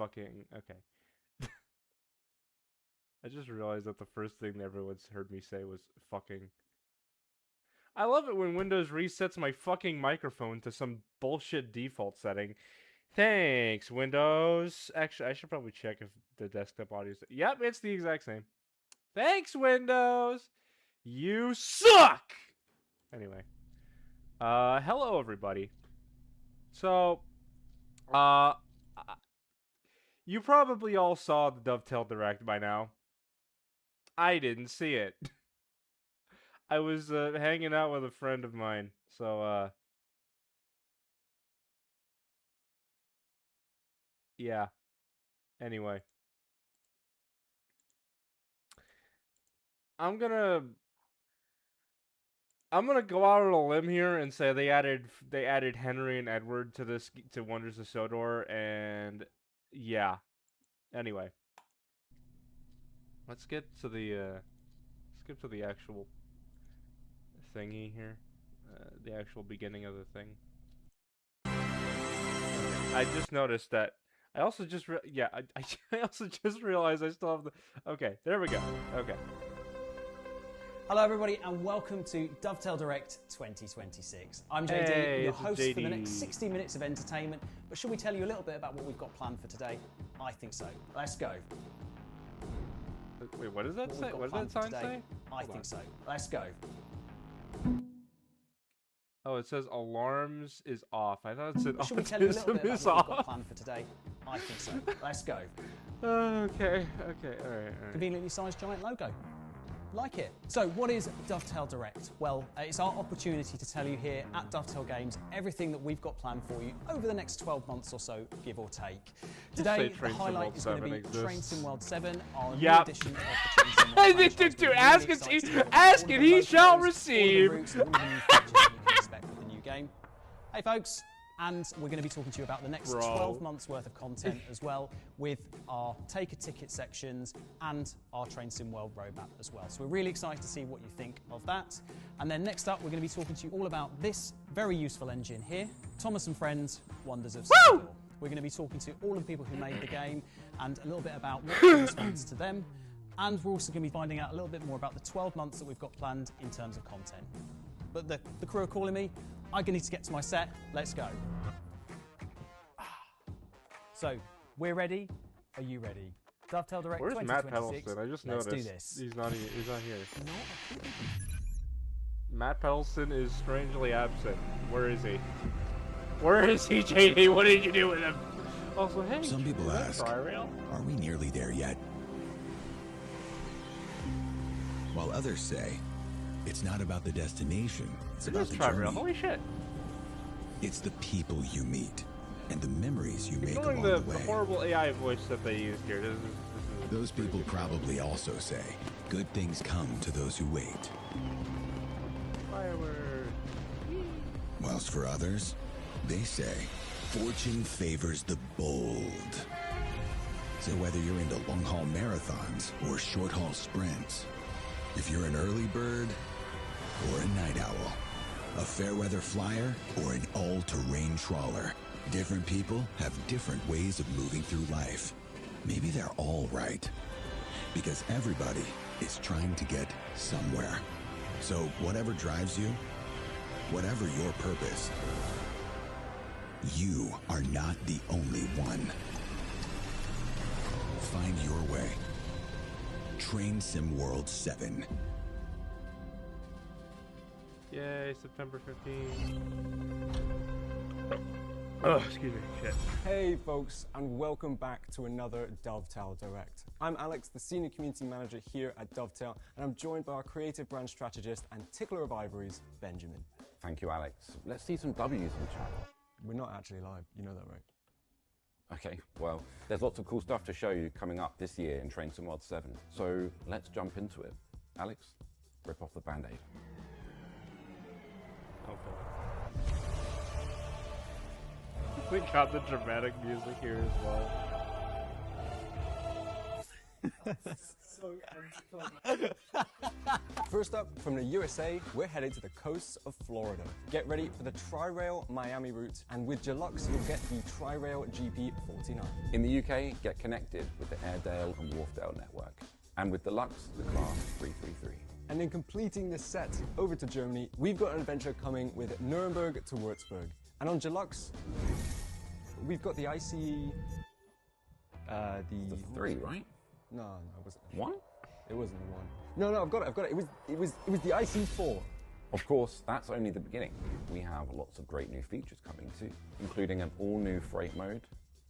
fucking okay. I just realized that the first thing that everyone's heard me say was fucking. I love it when Windows resets my fucking microphone to some bullshit default setting. Thanks, Windows. Actually, I should probably check if the desktop audio is. Yep, it's the exact same. Thanks, Windows. You suck. Anyway, hello everybody. So, uh, you probably all saw the Dovetail Direct by now. I didn't see it. I was hanging out with a friend of mine, so yeah. Anyway, I'm gonna go out on a limb here and say they added Henry and Edward to this to Wonders of Sodor, and yeah. Anyway, let's get to the actual thingy here, the actual beginning of the thing. I just noticed that. I also just I also just realized I still have the. Okay, there we go. Okay. Hello everybody and welcome to Dovetail Direct 2026. I'm JD, Hey, your it's host for the next JD. 60 minutes of entertainment. But should we tell you a little bit about what we've got planned for today? I think so. Let's go. Wait, what does that say? What does that sign say? I think so. Let's go. Oh, it says alarms is off. I thought it said Should we tell you a little autism bit about is what we've got off. planned for today? I think so. Let's go. Okay, alright. Conveniently sized giant logo. Like it. So what is Dovetail Direct? Well, it's our opportunity to tell you here at Dovetail Games everything that we've got planned for you over the next 12 months or so, give or take. Today, the Train Sim highlight World is going to 7 be exists. Train Sim World 7, our new Yep. edition of the Train Sim World franchise. We're Ask really it, excited to ask all it, of the he locos, shall all of the receive. routes, and all of the new features that you can expect with the new game. Hey folks, and we're going to be talking to you about the next 12 months worth of content as well, with our take a ticket sections and our Train Sim World roadmap as well. So we're really excited to see what you think of that. And then next up, we're going to be talking to you all about this very useful engine here, Thomas and Friends Wonders of Sodor. We're going to be talking to all of the people who made the game and a little bit about what corresponds to them. And we're also going to be finding out a little bit more about the 12 months that we've got planned in terms of content. But the crew are calling me. I'm going to need to get to my set. Let's go. So, we're ready. Are you ready? Dovetail Direct Where's Matt 2026. Peddleston? I just Let's noticed. do this. He's not here. Matt Peddleston is strangely absent. Where is he? Where is he, JD? What did you do with him? Also, hey. Some people is that ask, Tri-Rail? are we nearly there yet? While others say, it's not about the destination, it's It about is the Tri-Rail. journey. Holy shit. It's the people you meet and the memories you make Ignoring along the, the way. the horrible AI voice that they used here. This is Those people probably also say, good things come to those who wait. Fireworks. Whilst for others, they say, fortune favors the bold. So whether you're into long-haul marathons or short-haul sprints, if you're an early bird or a night owl, a fair-weather flyer or an all-terrain trawler, different people have different ways of moving through life. Maybe they're all right, because everybody is trying to get somewhere. So whatever drives you, whatever your purpose, you are not the only one. Find your way. Train Sim World 7. Yay, September 15th. Oh, excuse me. Shit. Hey folks, and welcome back to another Dovetail Direct. I'm Alex, the Senior Community Manager here at Dovetail, and I'm joined by our Creative Brand Strategist and Tickler of Ivories, Benjamin. Thank you, Alex. Let's see some W's in the chat. We're not actually live, you know that, right? Okay, well, there's lots of cool stuff to show you coming up this year in Train Sim World 7. So let's jump into it. Alex, rip off the Band-Aid. Okay. We got the dramatic music here as well. First up, from the USA, we're headed to the coasts of Florida. Get ready for the Tri-Rail Miami route, and with Deluxe, you'll get the Tri-Rail GP49. In the UK, get connected with the Airedale and Wharfdale network. And with Deluxe, the Class 333. And in completing this set, over to Germany, we've got an adventure coming with Nuremberg to Würzburg. And on Deluxe, we've got the ICE... The 3, right? No, it wasn't. 1? It wasn't the 1. No, I've got it. It was the IC4. Of course, that's only the beginning. We have lots of great new features coming too, including an all-new freight mode,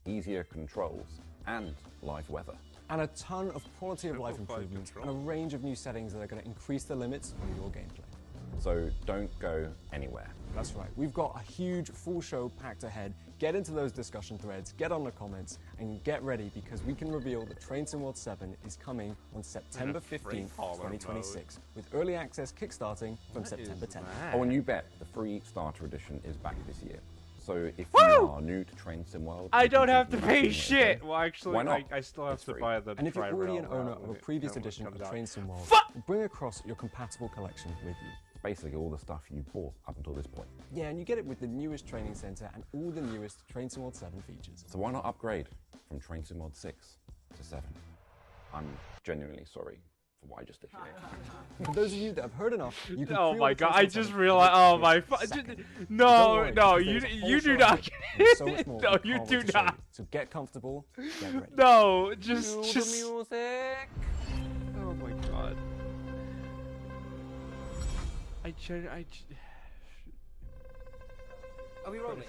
easier controls, and live weather. And a ton of quality of life improvements control. and a range of new settings that are going to increase the limits on your gameplay. So don't go anywhere. That's right. We've got a huge full show packed ahead. Get into those discussion threads, get on the comments, and get ready because we can reveal that Train Sim World 7 is coming on September 15th, 2026, with early access kickstarting from September 10th. Oh, and you bet the free starter edition is back this year. So if you are new to Train Sim World, I you can don't have to keep pay playing it shit. again. Well, actually, Why not? I still have It's to free. buy the. And if you're already an owner of a previous when it edition of comes out. Train Sim World, Fuck! bring across your compatible collection with you. Basically all the stuff you bought up until this point. Yeah, and you get it with the newest training center and all the newest Train Sim World 7 features. So why not upgrade from Train Sim World 6 to 7? I'm genuinely sorry for what I just did here. For those of you that have heard enough, you can Oh my pre-order god! Train I Sim just 7 realized. Oh this my! second. Don't No, worry, no, because there's a whole you do show not ahead and get so much it. more No, we you can't do wait to show not. you. So get comfortable, get ready. No, just. music. Oh my god! Are we rolling?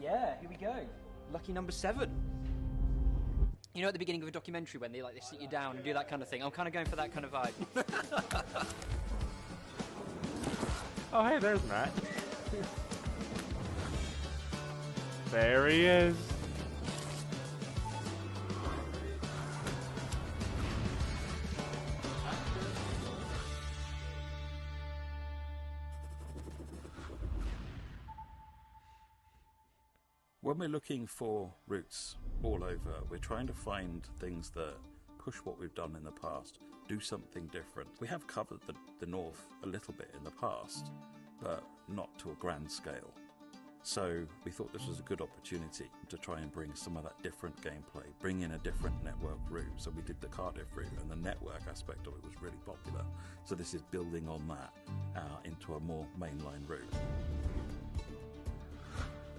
Yeah, here we go. Lucky number 7. You know, at the beginning of a documentary when they sit you down and do that kind of thing. I'm kind of going for that kind of vibe. Oh, hey, there's Matt. There he is. When we're looking for routes all over, we're trying to find things that push what we've done in the past, do something different. We have covered the north a little bit in the past, but not to a grand scale. So we thought this was a good opportunity to try and bring some of that different gameplay, bring in a different network route. So we did the Cardiff route, and the network aspect of it was really popular. So this is building on that into a more mainline route.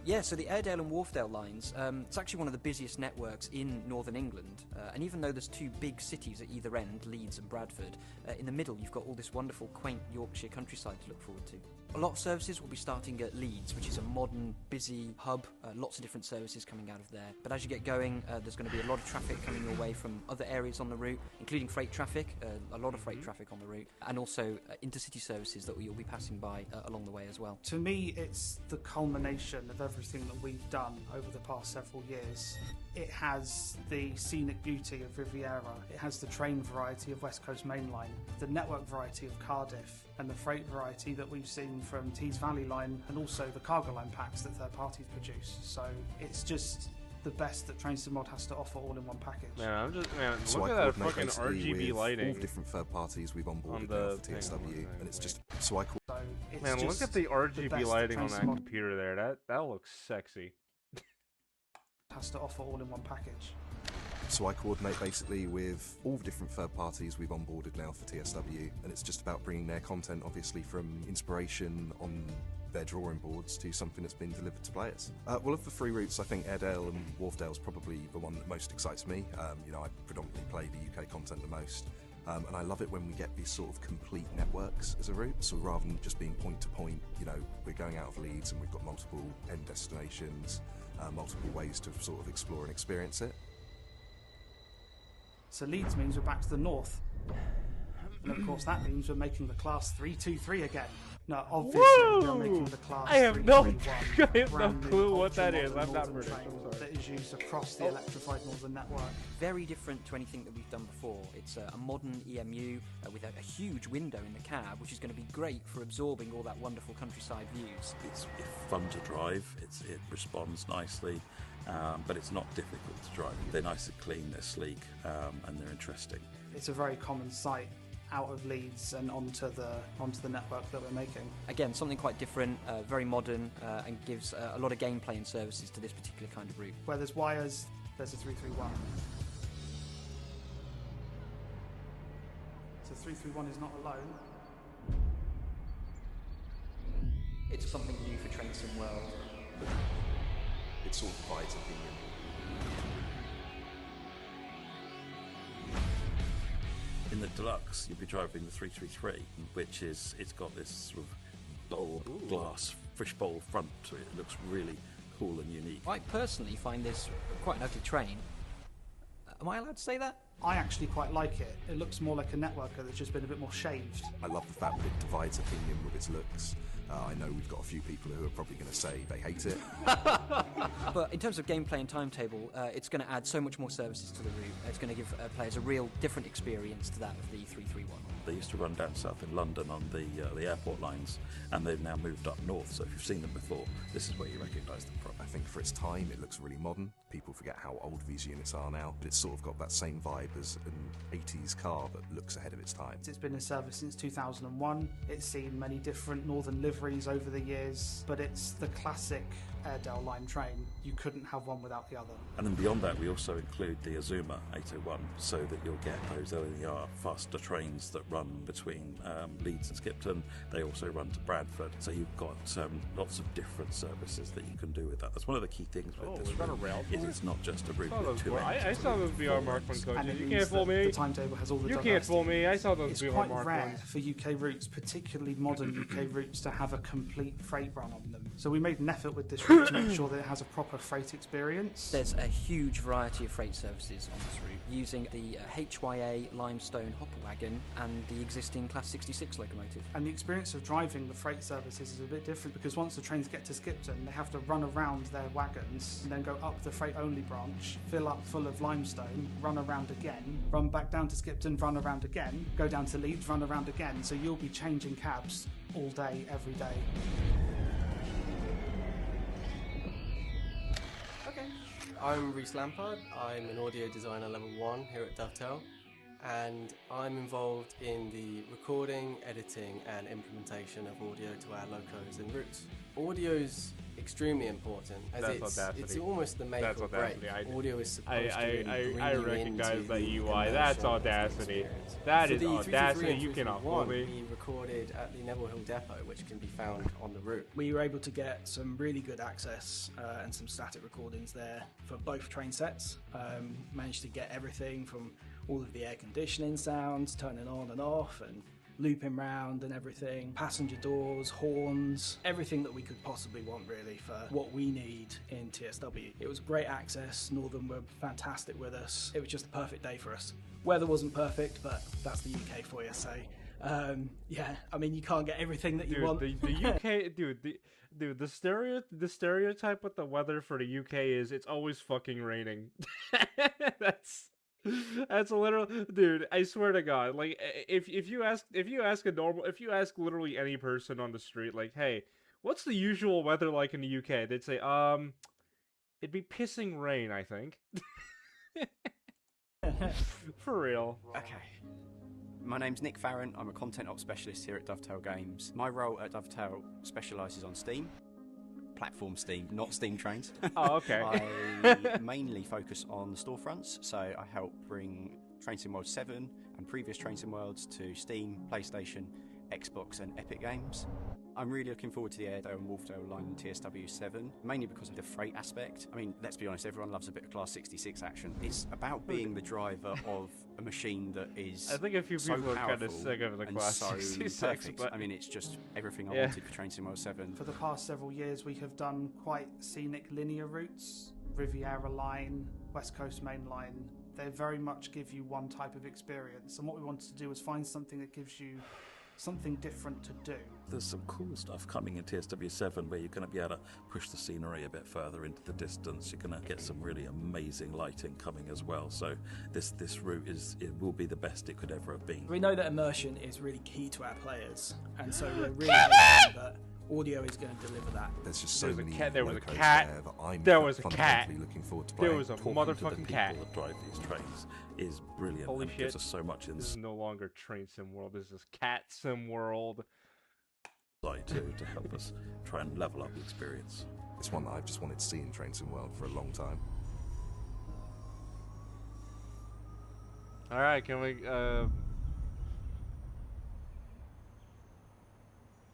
Yeah, so the Airedale and Wharfdale lines, it's actually one of the busiest networks in northern England. And even though there's 2 big cities at either end, Leeds and Bradford, in the middle you've got all this wonderful, quaint Yorkshire countryside to look forward to. A lot of services will be starting at Leeds, which is a modern, busy hub, lots of different services coming out of there. But as you get going, there's going to be a lot of traffic coming your way from other areas on the route, including freight traffic, a lot of freight traffic on the route, and also intercity services that you'll be passing by along the way as well. To me, it's the culmination of everything that we've done over the past several years. It has the scenic beauty of Riviera, it has the train variety of West Coast Main Line, the network variety of Cardiff, and the freight variety that we've seen from Tees Valley Line, and also the cargo line packs that third parties produce. So it's just the best that Train Sim Mod has to offer all in one package. Man, So look I at that coordinate fucking basically RGB with lighting. all the different third parties we've onboarded on now the for thing. TSW, and it's just it's Man, look at the RGB best lighting on Train that Sim Mod computer there. That looks sexy. has to offer all in one package. So I coordinate basically with all the different third parties we've onboarded now for TSW, and it's just about bringing their content, obviously, from inspiration on their drawing boards to something that's been delivered to players. Well, of the 3 routes, I think Airedale and Wharfdale is probably the one that most excites me. I predominantly play the UK content the most. And I love it when we get these sort of complete networks as a route. So rather than just being point to point, we're going out of Leeds and we've got multiple end destinations, multiple ways to sort of explore and experience it. So Leeds means we're back to the north. And of course that means we're making the class 323 again. No, obviously we're making the class I have no 331, I have no brand new clue what that ultra-modern is. I'm not northern British, train I'm sorry. that is used across the electrified northern network. Very different to anything that we've done before. It's a modern EMU with a huge window in the cab, which is going to be great for absorbing all that wonderful countryside views. It's fun to drive, it responds nicely, but it's not difficult to drive. They're nice and clean, they're sleek, and they're interesting. It's a very common sight out of Leeds and onto the network that we're making. Again, something quite different, very modern, and gives a lot of gameplay and services to this particular kind of route. Where there's wires, there's a 331. So 331 is not alone. It's something new for Train Sim World. It sort of divides opinion. In the Deluxe, you'll be driving the 333, which is, it's got this sort of bulb glass fishbowl front to it. It looks really cool and unique. I personally find this quite an ugly train. Am I allowed to say that? I actually quite like it. It looks more like a networker that's just been a bit more shaved. I love the fact that it divides opinion with its looks. I know we've got a few people who are probably going to say they hate it. But in terms of gameplay and timetable, it's going to add so much more services to the route. It's going to give players a real different experience to that of the 331. They used to run down south in London on the airport lines, and they've now moved up north, so if you've seen them before, this is where you recognise them from. I think for its time it looks really modern. People forget how old these units are now, but it's sort of got that same vibe as an 80s car that looks ahead of its time. It's been in service since 2001. It's seen many different northern liveries over the years, but it's the classic Airedale line train. You couldn't have one without the other. And then beyond that, we also include the Azuma 801, so that you'll get those LNER faster trains that run between Leeds and Skipton. They also run to Bradford, so you've got lots of different services that you can do with that. That's one of the key things with this route. It's not just a route with two engines. I saw those VR Mark 1 coaches. You can't The fool me. timetable has all the You diversity. can't fool me. I saw those It's VR quite Mark rare 1s. for UK routes, particularly modern UK routes, to have a complete freight run on them. So we made an effort with this route to make sure that it has a proper freight experience. There's a huge variety of freight services on this route, using the HYA Limestone hopper wagon and the existing Class 66 locomotive. And the experience of driving the freight services is a bit different because once the trains get to Skipton, they have to run around their wagons and then go up the freight only branch, fill up full of limestone, run around again, run back down to Skipton, run around again, go down to Leeds, run around again. So you'll be changing cabs all day, every day. Okay. I'm Reese Lampard. I'm an audio designer level 1 here at Dovetail, and I'm involved in the recording, editing and implementation of audio to our locos and routes. Audio's extremely important, as it's almost the make or break. Audio is supposed to bring I you recognize into that the UI. That's commercial Audacity. experience. That For is the Audacity. 333 You and cannot fool 331, me. we recorded at the Neville Hill Depot, which can be found on the route. We were able to get some really good access and some static recordings there for both train sets. Managed to get everything from all of the air conditioning sounds, turning on and off, and looping round and everything, passenger doors, horns, everything that we could possibly want really for what we need in TSW. It was great access, Northern were fantastic with us, it was just a perfect day for us. Weather wasn't perfect, but that's the UK for you, so yeah, I mean you can't get everything that you want. The UK, dude, the stereotype with the weather for the UK is it's always fucking raining. That's a literal, dude. I swear to God, like if you ask literally any person on the street, like, hey, what's the usual weather like in the UK? They'd say, it'd be pissing rain, I think. For real. Okay. My name's Nick Farron. I'm a content ops specialist here at Dovetail Games. My role at Dovetail specialises on Steam. Platform Steam, not Steam trains. Oh, okay. I mainly focus on the storefronts, so I help bring Train Sim World 7 and previous Train Sim Worlds to Steam, PlayStation, Xbox and Epic Games. I'm really looking forward to the Airedale and Wolfdale line in TSW7, mainly because of the freight aspect. I mean, let's be honest, everyone loves a bit of Class 66 action. It's about being the driver of a machine that is I think a few so people are kind of powerful sick of the and Class so 66, perfect. but I mean, it's just everything I yeah. wanted for Train Sim World 7. For the past several years, we have done quite scenic linear routes, Riviera Line, West Coast Main Line. They very much give you one type of experience, and what we wanted to do was find something that gives you something different to do. There's some cool stuff coming in TSW7 where you're going to be able to push the scenery a bit further into the distance. You're going to get some really amazing lighting coming as well. So this route will be the best it could ever have been. We know that immersion is really key to our players, and so we're really hoping that Audio is going to deliver that. There's just so There was a many cat. There was a locos cat. there that I'm There was a cat. fundamentally looking forward to playing. There was a Talking motherfucking to the cat. people that drive these trains is brilliant. Holy and shit! gives us so much This is insight no longer Train Sim World. This is Cat Sim World. to help us try and level up the experience. It's one that I've just wanted to see in Train Sim World for a long time. All right, can we?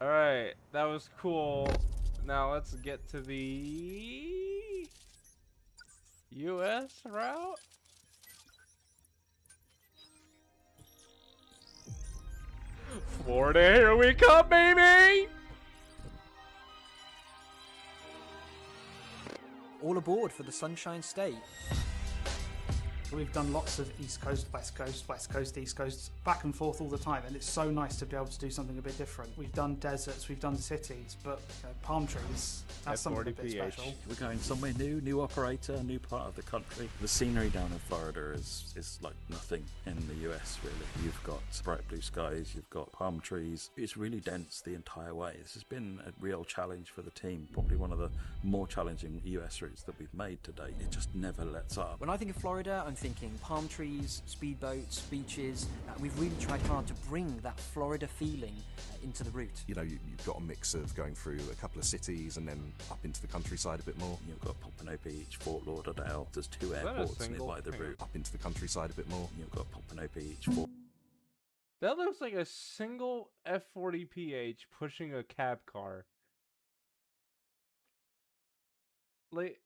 All right, that was cool. Now let's get to the U.S. route. Florida, here we come, baby! All aboard for the Sunshine State. We've done lots of East Coast, West Coast, West Coast, East Coast, back and forth all the time, and it's so nice to be able to do something a bit different. We've done deserts, we've done cities, but palm trees, that's something a bit special. We're going somewhere new operator, new part of the country. The scenery down in Florida is like nothing in the US, really. You've got bright blue skies, you've got palm trees. It's really dense the entire way. This has been a real challenge for the team, probably one of the more challenging US routes that we've made to date. It just never lets up. When I think of Florida, I'm thinking palm trees, speedboats, beaches. We've really tried hard to bring that Florida feeling into the route. You know, you've got a mix of going through a couple of cities and then up into the countryside a bit more. You've got Pompano Beach, Fort Lauderdale. There's 2 airports nearby the route. Up into the countryside a bit more. You've got Pompano Beach, That looks like a single F40PH pushing a cab car. Like,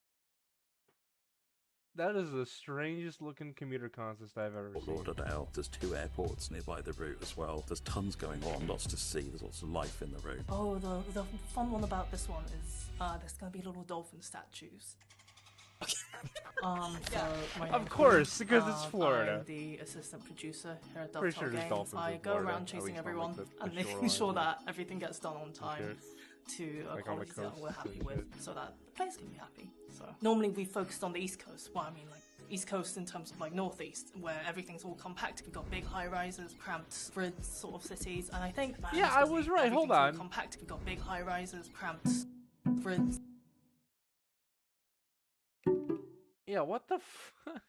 that is the strangest looking commuter consist I've ever seen. Lauderdale. There's 2 airports nearby the route as well. There's tons going on, lots to see. There's lots of life in the route. Oh, the fun one about this one is there's gonna be little dolphin statues. Of course, because it's Florida. I'm the assistant producer here at Pretty Dovetail sure there's Games. dolphins I in go Florida, around at chasing least on, everyone like, the and making shoreline. sure that everything gets done on time Okay. to a Like on the quality that coast we're happy and with, shit. so that the players can be happy. So normally we focused on the East Coast. Well, I mean, like East Coast in terms of like Northeast, where everything's all compact. We've got big high rises, cramped grids sort of cities, and I think Yeah, I was right. Hold on. compact. We've got big high rises, cramped grids. Yeah, what the fuck?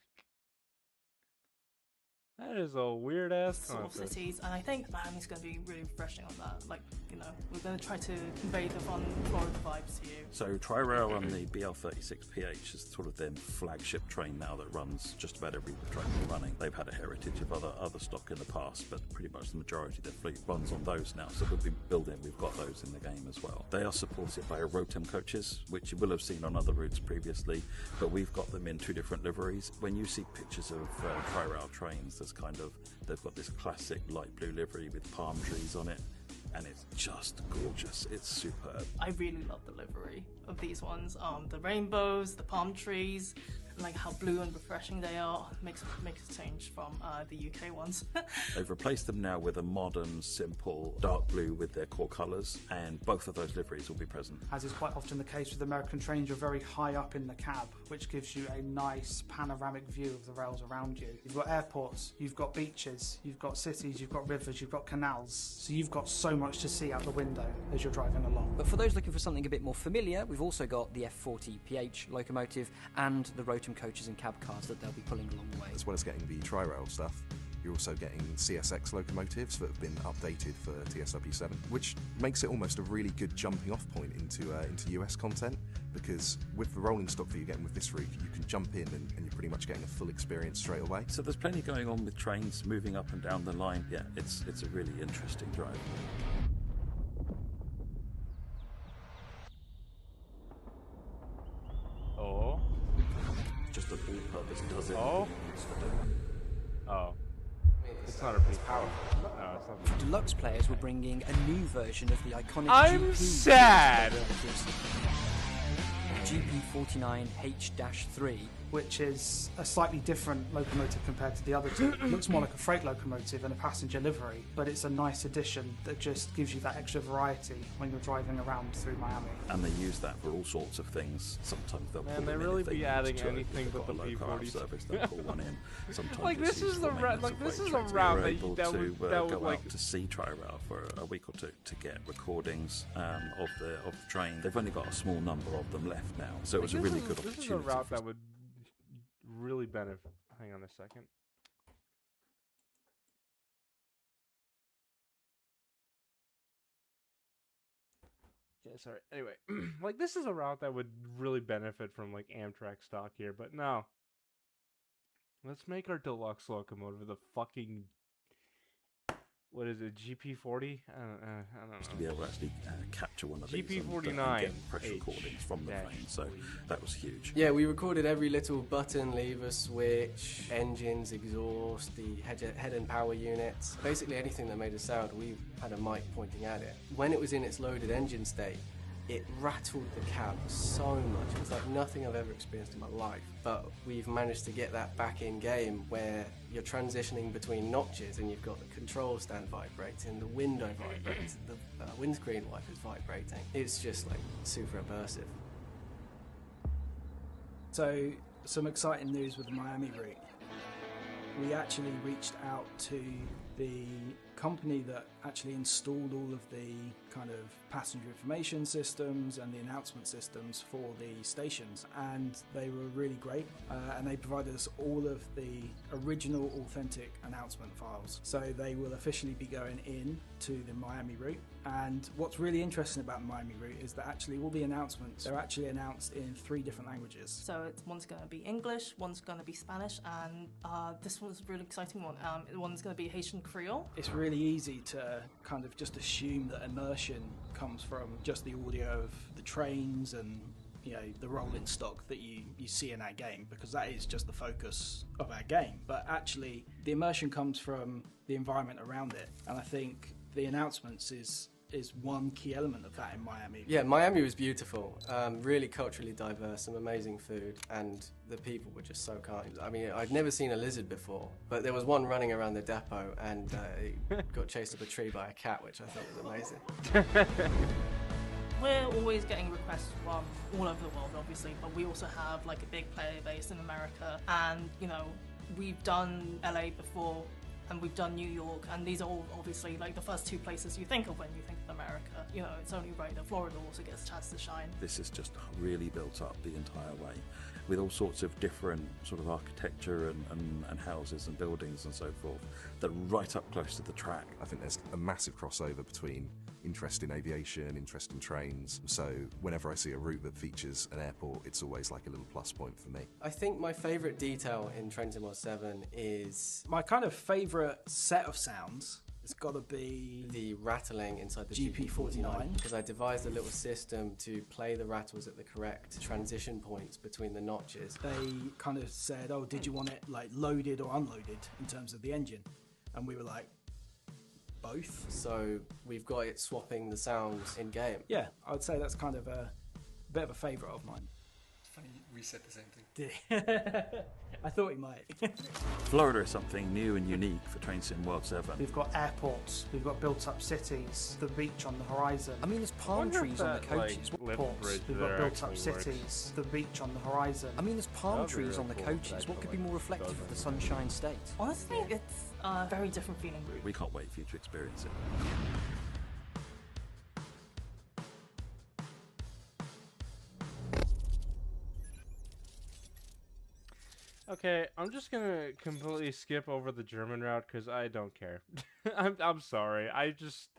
That is a weird ass Sort of concept. cities, and I think Miami's going to be really refreshing on that. Like, you know, we're going to try to convey the fun Florida vibes to you. So Tri-Rail run the BL36PH is sort of their flagship train now that runs just about every train they're running. They've had a heritage of other stock in the past, but pretty much the majority of their fleet runs on those now. So we've got those in the game as well. They are supported by Rotem coaches, which you will have seen on other routes previously, but we've got them in 2 different liveries. When you see pictures of Tri-Rail trains, they've got this classic light blue livery with palm trees on it, and it's just gorgeous. It's superb. I really love the livery of these ones. The rainbows, the palm trees, and like how blue and refreshing they are. Makes a change from the UK ones. They've replaced them now with a modern, simple dark blue with their core colours, and both of those liveries will be present. As is quite often the case with American trains, you're very high up in the cab, which gives you a nice panoramic view of the rails around you. You've got airports, you've got beaches, you've got cities, you've got rivers, you've got canals. So you've got so much to see out the window as you're driving along. But for those looking for something a bit more familiar, we've also got the F40PH locomotive and the Rotem coaches and cab cars that they'll be pulling along the way. As well as getting the Tri-Rail stuff, you're also getting CSX locomotives that have been updated for TSW7, which makes it almost a really good jumping off point into US content, because with the rolling stock that you're getting with this route, you can jump in and you're pretty much getting a full experience straight away. So there's plenty going on with trains moving up and down the line. Yeah, it's a really interesting drive. Oh. Just a all-purpose does it. Oh. Oh. It's not a pretty powerful. No, it's not. Deluxe players were bringing a new version of the iconic I'm GP sad. GP49H-3 which is a slightly different locomotive compared to the other two. It looks more like a freight locomotive and a passenger livery, but it's a nice addition that just gives you that extra variety when you're driving around through Miami. And they use that for all sorts of things. Sometimes they'll Man, pull they in really if they be need adding to. anything If but they've the got a low carb P40s. service, they'll pull one in. Sometimes Like, it's this used is for the maintenance like of this weight is a trains. route We were that able that to would go like out to see Tri-Rail for a week or two to get recordings of the train. They've only got a small number of them left now, so it was a really good opportunity. This is a route that would really benefit. Hang on a second. Yeah, sorry. Anyway, like this is a route that would really benefit from like Amtrak stock here, but no. Let's make our deluxe locomotive the fucking, what is it, GP40? I don't know. To be able to actually capture one of these GP49 and get press recordings from the train, so that was huge. Yeah, we recorded every little button, lever, switch, engines, exhaust, the head and power units. Basically anything that made a sound, we had a mic pointing at it. When it was in its loaded engine state, it rattled the cab so much. It was like nothing I've ever experienced in my life. But we've managed to get that back in game where you're transitioning between notches and you've got the control stand vibrating, the window vibrating, the windscreen wipers vibrating. It's just like super immersive. So, some exciting news with the Miami route. We actually reached out to the company that actually installed all of the kind of passenger information systems and the announcement systems for the stations, and they were really great, and they provided us all of the original authentic announcement files. So they will officially be going in to the Miami route, and what's really interesting about the Miami route is that actually all the announcements are actually announced in 3 different languages. So one's going to be English, one's going to be Spanish, and this one's a really exciting one. One's going to be Haitian Creole. It's really easy to kind of just assume that immersion comes from just the audio of the trains and, you know, the rolling stock that you see in our game, because that is just the focus of our game. But actually, the immersion comes from the environment around it, and I think the announcements is one key element of that in Miami. Yeah, Miami was beautiful, really culturally diverse, some amazing food, and the people were just so kind. I mean, I'd never seen a lizard before, but there was one running around the depot and it got chased up a tree by a cat, which I thought was amazing. We're always getting requests from all over the world, obviously, but we also have like a big player base in America, and you know, we've done LA before, and we've done New York, and these are all obviously like the first 2 places you think of when you think of America. You know, it's only right that Florida also gets a chance to shine. This is just really built up the entire way, with all sorts of different sort of architecture and houses and buildings and so forth that are right up close to the track. I think there's a massive crossover between interest in aviation, interest in trains, so whenever I see a route that features an airport, it's always like a little plus point for me. I think my favourite detail in Train Sim World 7 is... My kind of favourite set of sounds has got to be the rattling inside the GP49, because I devised a little system to play the rattles at the correct transition points between the notches. They kind of said, oh, did you want it like loaded or unloaded in terms of the engine? And we were like, both. So we've got it swapping the sounds in game. Yeah, I would say that's kind of a bit of a favourite of mine. It's funny we said the same thing. I thought he might. Florida is something new and unique for Train Sim World 7. We've got airports, we've got built-up cities, the beach on the horizon. I mean, there's palm trees on the coaches. Ports, we've got built-up cities, the beach on the horizon. I mean, there's palm trees on the coaches. What could be more reflective of the Sunshine State? Honestly, it's a very different feeling. We can't wait for you to experience it. Okay, I'm just gonna completely skip over the German route because I don't care. I'm sorry. I just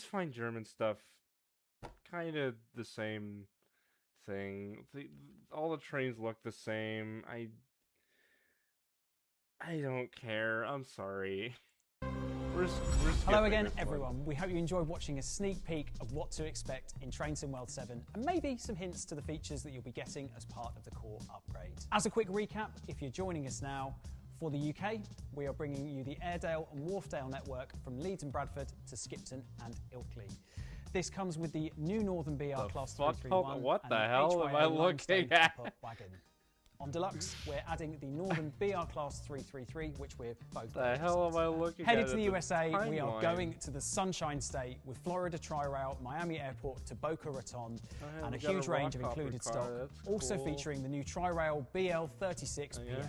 find German stuff kind of the same thing. All the trains look the same. I don't care. I'm sorry. Hello again, everyone. We hope you enjoyed watching a sneak peek of what to expect in Train Sim World 7, and maybe some hints to the features that you'll be getting as part of the core upgrade. As a quick recap, if you're joining us now, for the UK, we are bringing you the Airedale and Wharfdale network from Leeds and Bradford to Skipton and Ilkley. This comes with the new Northern BR Class fuck? 331. What and the hell am I HYO looking limestone at? upper wagon. On Deluxe, we're adding the Northern BR Class 333, which we're both. The hell am I looking Headed at? to the USA, we are timeline? going to the Sunshine State with Florida Tri-Rail, Miami Airport to Boca Raton, yeah, and a we got a huge range of rock hopper included car, stock. that's Also cool. featuring the new Tri-Rail BL36PH. yeah.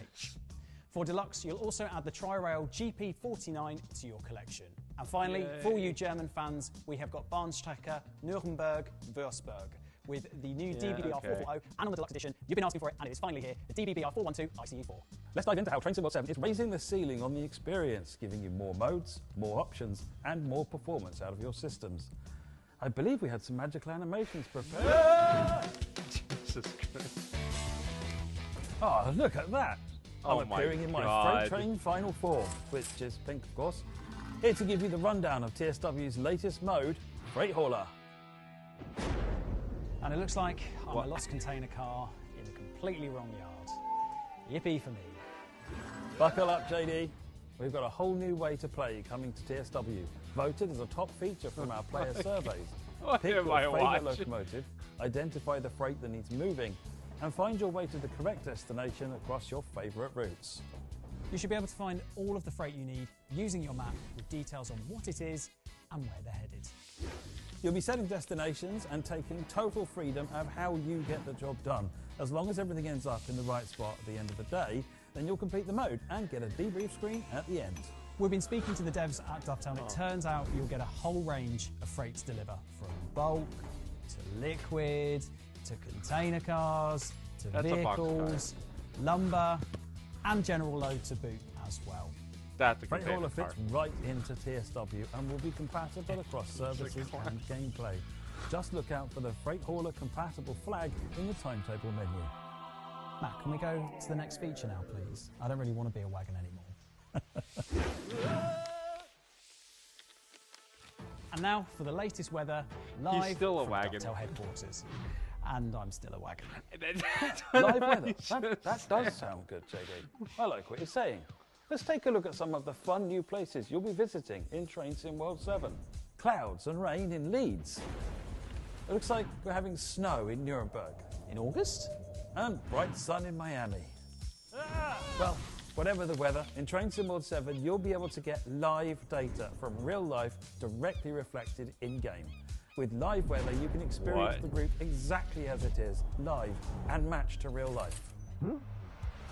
For Deluxe, you'll also add the Tri-Rail GP49 to your collection. And finally, Yay. for all you German fans, we have got Bahnstrecke Nuremberg-Würzburg with the new DBBR 440, and on the Deluxe edition, you've been asking for it, and it is finally here, the DBBR 412 ICE4. Let's dive into how Train Sim World 7 is raising the ceiling on the experience, giving you more modes, more options, and more performance out of your systems. I believe we had some magical animations prepared. Jesus Christ. Oh, look at that. Oh I'm my appearing in my God. Freight Train final form, which is pink, of course. Here to give you the rundown of TSW's latest mode, Freight Hauler. And it looks like I'm a lost container car in the completely wrong yard. Yippee for me. Buckle up, JD. We've got a whole new way to play coming to TSW, voted as a top feature from our player surveys. What Pick am your I favourite watching? locomotive, identify the freight that needs moving, and find your way to the correct destination across your favourite routes. You should be able to find all of the freight you need using your map with details on what it is and where they're headed. You'll be setting destinations and taking total freedom of how you get the job done. As long as everything ends up in the right spot at the end of the day, then you'll complete the mode and get a debrief screen at the end. We've been speaking to the devs at Dovetail, and it turns out you'll get a whole range of freight to deliver, from bulk to liquid to container cars to That's a box car. vehicles, lumber, and general load to boot as well. That's a Freight container Hauler car. fits right into TSW and will be compatible across services and gameplay. Just look out for the Freight Hauler compatible flag in the timetable menu. Matt, can we go to the next feature now, please? I don't really want to be a wagon anymore. And now for the latest weather, live still a from wagon. Dovetail headquarters. And I'm still a wagon. Live weather. That does sound good, JD. I like what you're saying. Let's take a look at some of the fun new places you'll be visiting in Train Sim World 7. Clouds and rain in Leeds. It looks like we're having snow in Nuremberg. In August? And bright sun in Miami. Well, whatever the weather, in Train Sim World 7 you'll be able to get live data from real life directly reflected in-game. With live weather you can experience the route exactly as it is, live, and match to real life.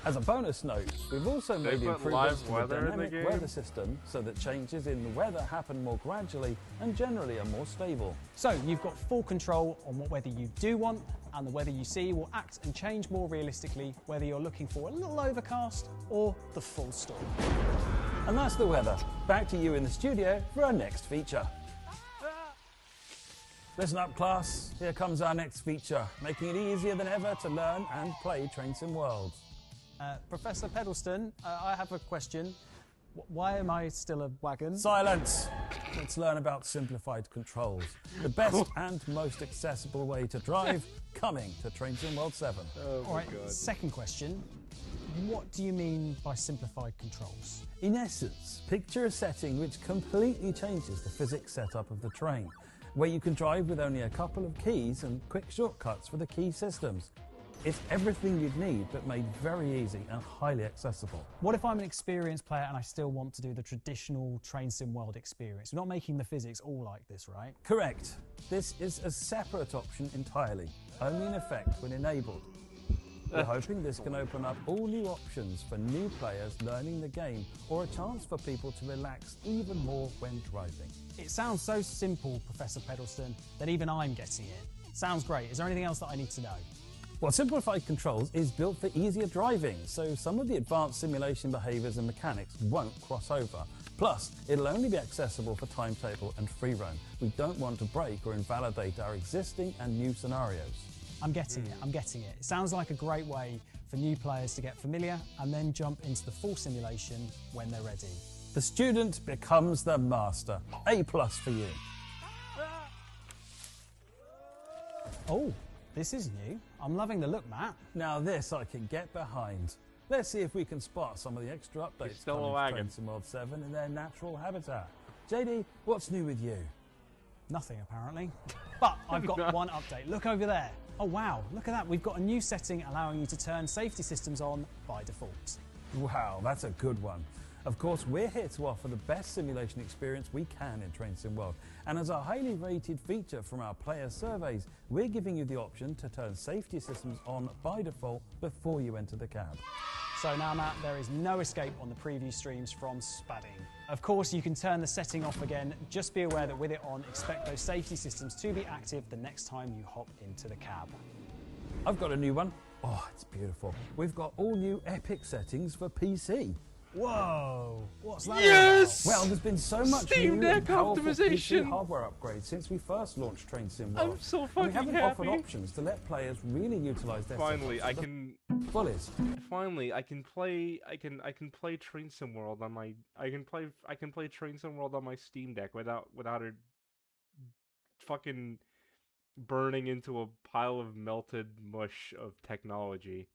As a bonus note, we've also They made put improvements live to the weather in the dynamic game? weather system so that changes in the weather happen more gradually and generally are more stable. So you've got full control on what weather you do want, and the weather you see will act and change more realistically whether you're looking for a little overcast or the full storm. And that's the weather. Back to you in the studio for our next feature. Listen up, class. Here comes our next feature, making it easier than ever to learn and play Train Sim World. Professor Pedalston, I have a question. Why am I still a wagon? Silence! Let's learn about simplified controls. The best and most accessible way to drive, coming to Train Sim World 7. All right, second question. What do you mean by simplified controls? In essence, picture a setting which completely changes the physics setup of the train, where you can drive with only a couple of keys and quick shortcuts for the key systems. It's everything you'd need, but made very easy and highly accessible. What if I'm an experienced player and I still want to do the traditional Train Sim World experience? We're not making the physics all like this, right? Correct. This is a separate option entirely, only in effect when enabled. We're hoping this can open up all new options for new players learning the game, or a chance for people to relax even more when driving. It sounds so simple, Professor Pedalston, that even I'm getting it. Sounds great. Is there anything else that I need to know? Well, Simplified Controls is built for easier driving, so some of the advanced simulation behaviours and mechanics won't cross over. Plus, it'll only be accessible for timetable and free roam. We don't want to break or invalidate our existing and new scenarios. I'm getting it, I'm getting it. It sounds like a great way for new players to get familiar and then jump into the full simulation when they're ready. The student becomes the master. A+ for you. Oh, this is new. I'm loving the look, Matt. Now this I can get behind. Let's see if we can spot some of the extra updates still a coming to wagon. Train Sim World 7 in their natural habitat. JD, what's new with you? Nothing, apparently. But I've got one update. Look over there. Oh, wow. Look at that. We've got a new setting allowing you to turn safety systems on by default. Wow, that's a good one. Of course, we're here to offer the best simulation experience we can in Train Sim World. And as a highly rated feature from our player surveys, we're giving you the option to turn safety systems on by default before you enter the cab. So now, Matt, there is no escape on the preview streams from Spadding. Of course, you can turn the setting off again. Just be aware that with it on, expect those safety systems to be active the next time you hop into the cab. I've got a new one. Oh, it's beautiful. We've got all new epic settings for PC. Whoa! What's that Yes! Well, there's been so much Steam new and Deck powerful optimization. PC hardware upgrades since we first launched Train Sim World. I'm so And fucking we haven't happy. offered options to let players really utilize their Finally, setups I to the can. fullest. Finally, I can play. I can play Train Sim World on my. I can play Train Sim World on my Steam Deck without it fucking burning into a pile of melted mush of technology.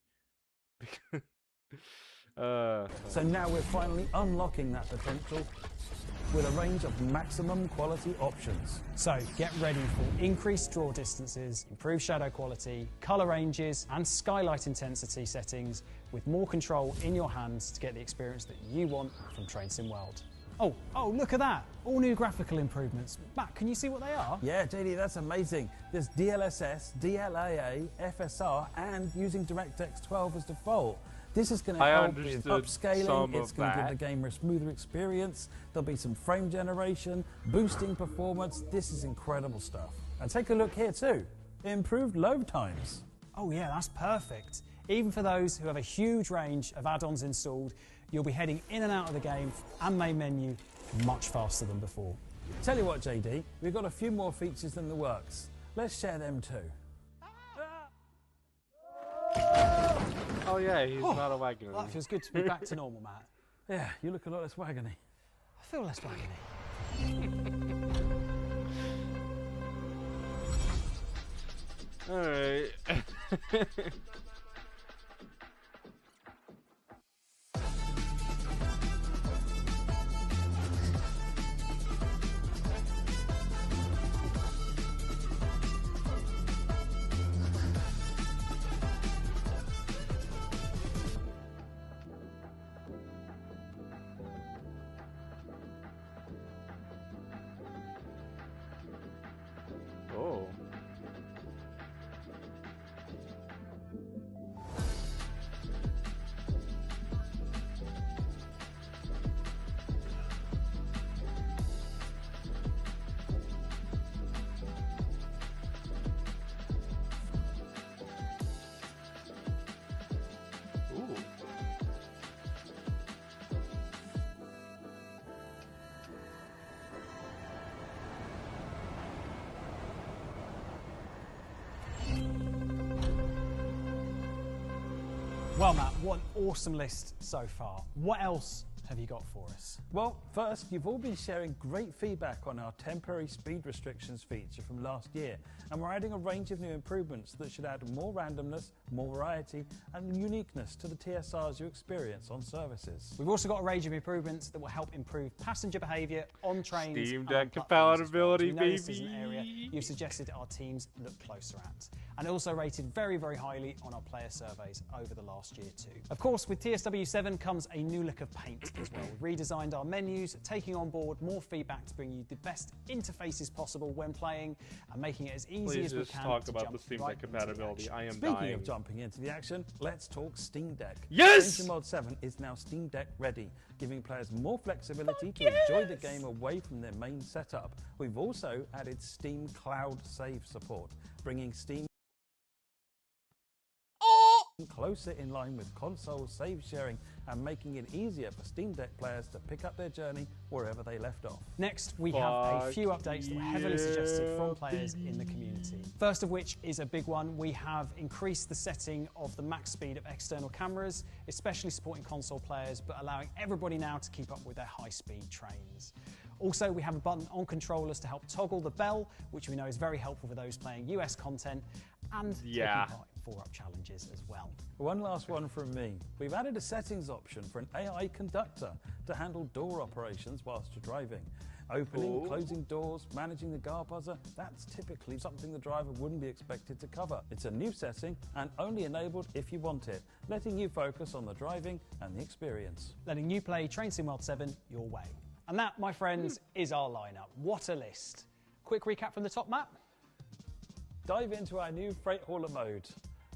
So now we're finally unlocking that potential with a range of maximum quality options. So get ready for increased draw distances, improved shadow quality, colour ranges and skylight intensity settings with more control in your hands to get the experience that you want from Train Sim World. Oh, look at that! All new graphical improvements. Matt, can you see what they are? Yeah, JD, that's amazing. There's DLSS, DLAA, FSR, and using DirectX 12 as default. This is going to help with upscaling, it's going to give the game a smoother experience, there'll be some frame generation, boosting performance, this is incredible stuff. And take a look here too, improved load times. Oh yeah, that's perfect. Even for those who have a huge range of add-ons installed, you'll be heading in and out of the game and main menu much faster than before. Tell you what, JD, we've got a few more features in the works. Let's share them too. Oh yeah, he's not a wagon. Well, that feels good to be back to normal, Matt. Yeah, you look a lot less wagony. I feel less wagony. Alright. Oh. Ooh. Well, Matt, what an awesome list so far. What else have you got for us? Well, first, you've all been sharing great feedback on our temporary speed restrictions feature from last year, and we're adding a range of new improvements that should add more randomness, more variety, and uniqueness to the TSRs you experience on services. We've also got a range of improvements that will help improve passenger behaviour on trains. Steam and Deck on platforms as well. compatibility, We know this is an baby. area you've suggested our teams look closer at, and also rated very, very highly on our player surveys over the last year too. Of course, with TSW7 comes a new look of paint as well. We've redesigned our menus, taking on board more feedback to bring you the best interfaces possible when playing, and making it as easy Please as we just can talk to about jump the Steam right Deck into the compatibility. action. I am Speaking dying. of jumping into the action, let's talk Steam Deck. Yes! Train Sim World 7 is now Steam Deck ready, giving players more flexibility to enjoy the game away from their main setup. We've also added Steam Cloud Save support, bringing Steam closer in line with console save sharing and making it easier for Steam Deck players to pick up their journey wherever they left off. Next, we have a few updates that were heavily suggested from players in the community. First of which is a big one. We have increased the setting of the max speed of external cameras, especially supporting console players, but allowing everybody now to keep up with their high-speed trains. Also, we have a button on controllers to help toggle the bell, which we know is very helpful for those playing US content and taking part in 4-up challenges as well. One last one from me. We've added a settings option for an AI conductor to handle door operations whilst you're driving. Opening, closing doors, managing the guard buzzer, that's typically something the driver wouldn't be expected to cover. It's a new setting and only enabled if you want it, letting you focus on the driving and the experience. Letting you play Train Sim World 7 your way. And that, my friends, is our lineup. What a list. Quick recap from the top map. Dive into our new Freight Hauler mode.